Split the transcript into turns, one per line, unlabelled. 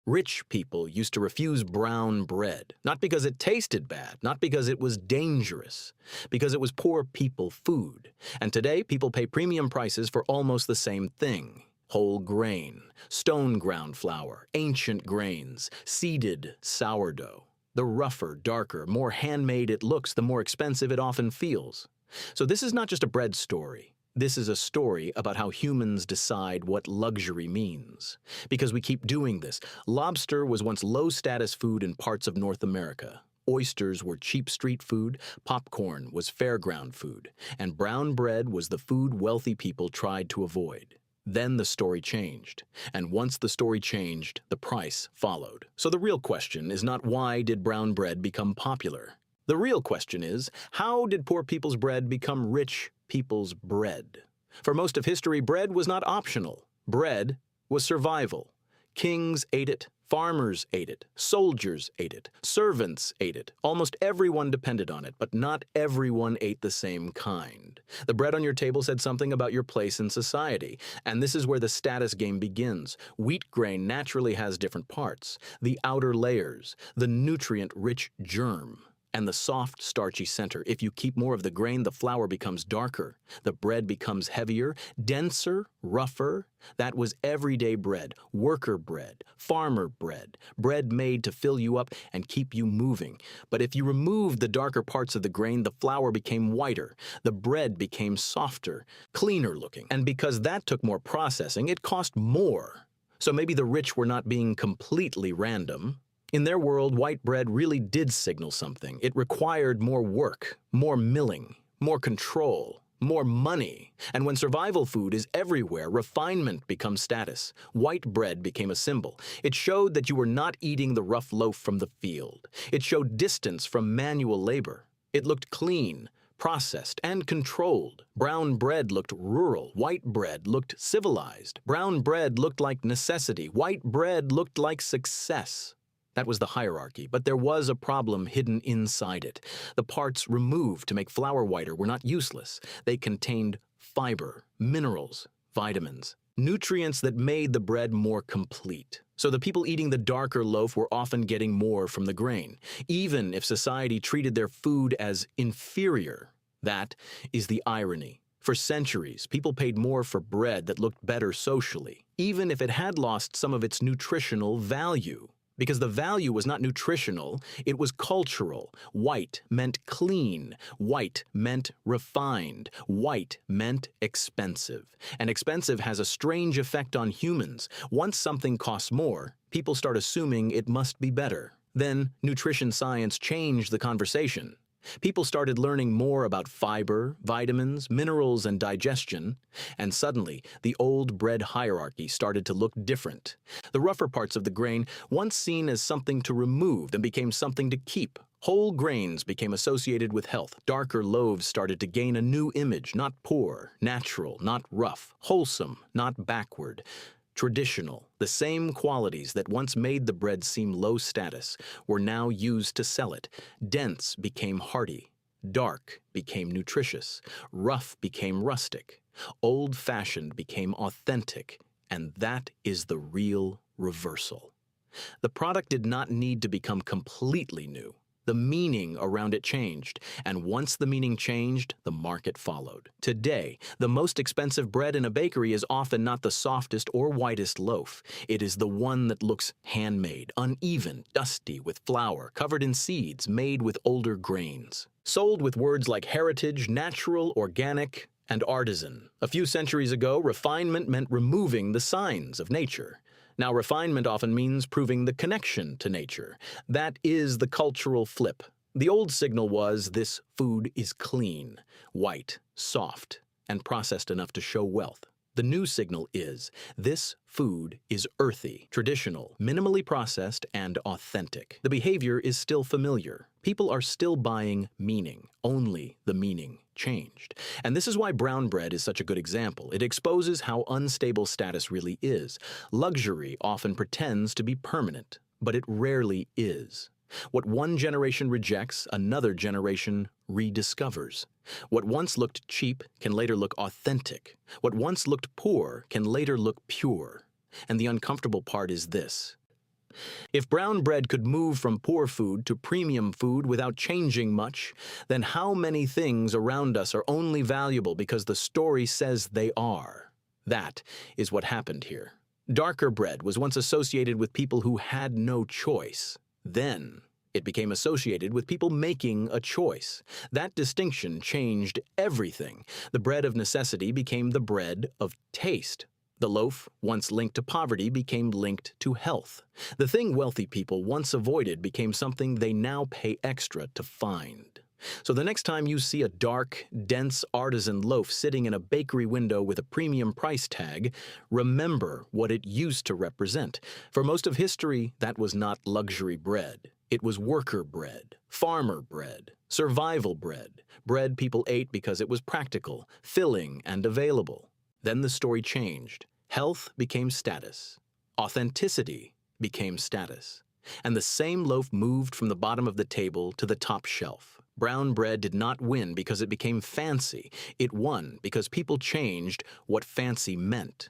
Rich people used to refuse brown bread, not because it tasted bad, not because it was dangerous, because it was poor people food. And today, people pay premium prices for almost the same thing. Whole grain, stone ground flour, ancient grains, seeded sourdough. The rougher, darker, more handmade it looks, the more expensive it often feels. So this is not just a bread story. This is a story about how humans decide what luxury means. Because we keep doing this. Lobster was once low-status food in parts of North America. Oysters were cheap street food, popcorn was fairground food, and brown bread was the food wealthy people tried to avoid. Then the story changed, and once the story changed, the price followed. So the real question is not why did brown bread become popular? The real question is, how did poor people's bread become rich people's bread? For most of history, bread was not optional. Bread was survival. Kings ate it, farmers ate it, soldiers ate it, servants ate it. Almost everyone depended on it, but not everyone ate the same kind. The bread on your table said something about your place in society, and this is where the status game begins. Wheat grain naturally has different parts: the outer layers, the nutrient-rich germ, and the soft, starchy center. If you keep more of the grain, the flour becomes darker. The bread becomes heavier, denser, rougher. That was everyday bread, worker bread, farmer bread, bread made to fill you up and keep you moving. But if you removed the darker parts of the grain, the flour became whiter. The bread became softer, cleaner looking. And because that took more processing, it cost more. So maybe the rich were not being completely random. In their world, white bread really did signal something. It required more work, more milling, more control, more money. And when survival food is everywhere, refinement becomes status. White bread became a symbol. It showed that you were not eating the rough loaf from the field. It showed distance from manual labor. It looked clean, processed, and controlled. Brown bread looked rural. White bread looked civilized. Brown bread looked like necessity. White bread looked like success. That was the hierarchy, but there was a problem hidden inside it. The parts removed to make flour whiter were not useless. They contained fiber, minerals, vitamins, nutrients that made the bread more complete. So the people eating the darker loaf were often getting more from the grain, even if society treated their food as inferior. That is the irony. For centuries, people paid more for bread that looked better socially, even if it had lost some of its nutritional value. Because the value was not nutritional, it was cultural. White meant clean. White meant refined. White meant expensive. And expensive has a strange effect on humans. Once something costs more, people start assuming it must be better. Then, nutrition science changed the conversation. People started learning more about fiber, vitamins, minerals, and digestion, and suddenly the old bread hierarchy started to look different. The rougher parts of the grain, once seen as something to remove, then became something to keep. Whole grains became associated with health. Darker loaves started to gain a new image: not poor, natural, not rough, wholesome, not backward. Traditional, the same qualities that once made the bread seem low status were now used to sell it. Dense became hearty. Dark became nutritious. Rough became rustic. Old-fashioned became authentic. And that is the real reversal. The product did not need to become completely new. The meaning around it changed, and once the meaning changed, the market followed. Today, the most expensive bread in a bakery is often not the softest or whitest loaf. It is the one that looks handmade, uneven, dusty, with flour, covered in seeds, made with older grains. Sold with words like heritage, natural, organic, and artisan. A few centuries ago, refinement meant removing the signs of nature. Now, refinement often means proving the connection to nature. That is the cultural flip. The old signal was, this food is clean, white, soft, and processed enough to show wealth. The new signal is, this food is earthy, traditional, minimally processed, and authentic. The behavior is still familiar. People are still buying meaning. Only the meaning changed. And this is why brown bread is such a good example. It exposes how unstable status really is. Luxury often pretends to be permanent, but it rarely is. What one generation rejects, another generation rediscovers. What once looked cheap can later look authentic. What once looked poor can later look pure. And the uncomfortable part is this: If brown bread could move from poor food to premium food without changing much, then how many things around us are only valuable because the story says they are? That is what happened here. Darker bread was once associated with people who had no choice. Then it became associated with people making a choice. That distinction changed everything. The bread of necessity became the bread of taste. The loaf, once linked to poverty, became linked to health. The thing wealthy people once avoided became something they now pay extra to find. So the next time you see a dark, dense artisan loaf sitting in a bakery window with a premium price tag, remember what it used to represent. For most of history, that was not luxury bread. It was worker bread, farmer bread, survival bread, bread people ate because it was practical, filling, and available. Then the story changed. Health became status. Authenticity became status. And the same loaf moved from the bottom of the table to the top shelf. Brown bread did not win because it became fancy. It won because people changed what fancy meant.